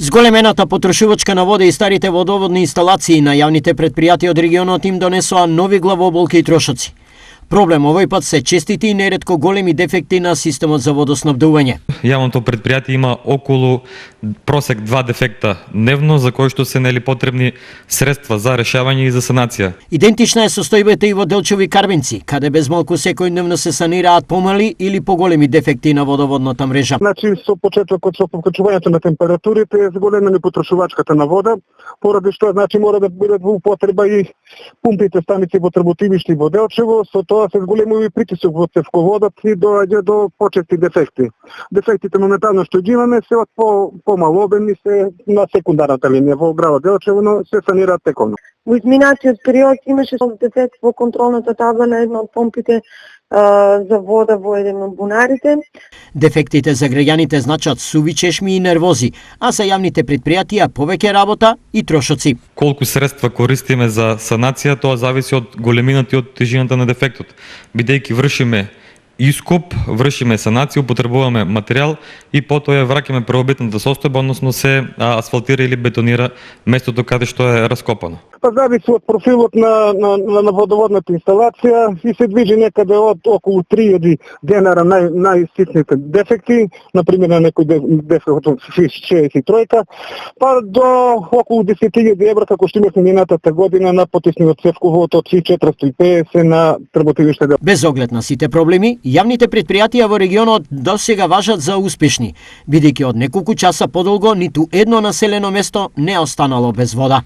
Зголемената потрошувачка на вода и старите водоводни инсталации на јавните предпријатија од регионот им донесоа нови главоболки и трошоци. Проблем овој пат се честити и неретко големи дефекти на системот за водоснабдување. Јавното предпријатие има околу просек 2 дефекта дневно, за кои што се потребни средства за решавање и за санација. Идентична е состојбата и во Делчеви Карбинци, каде безмалку секојдневно се санираат помали или поголеми дефекти на водоводната мрежа. Значи, со почетокот со покачувањето на температурите е зголемена потрошувачката на вода, поради што значи мора да бидат во употреба и пумпите станици во Трботивиште и во Делчево, со тоа се зголемува притисок во цевководот и доаѓа до почести дефекти. Дефектите моментално што ги имаме се од помал обем и се на секундарната линија во градот Делчево, но се санираат тековно. Во изминатиот период имаше дефект во контролната табла на една од помпите за вода во еден од бунарите. Дефектите за граѓаните значат суви чешми и нервози, а за јавните предпријатија повеќе работа и трошоци. Колку средства користиме за санација, тоа зависи од големината и од тежината на дефектот. Бидејќи вршиме ископ, вршиме санација, употребуваме материјал и потоа ја враќаме првобитната состојба, односно се асфалтира или бетонира местото каде што е раскопано. Па зависи од профилот на водоводната инсталација и се движи некаде од околу 3000 денара најситните дефекти, например на некој дефект од 63, па до околу 10.000 евра како што имавме минатата година на потисниот цевковод од 450 на Трботивиште. Без оглед на сите проблеми, јавните предпријатија во регионот досега важат за успешни, бидејќи од неколку часа подолго ниту едно населено место не останало без вода.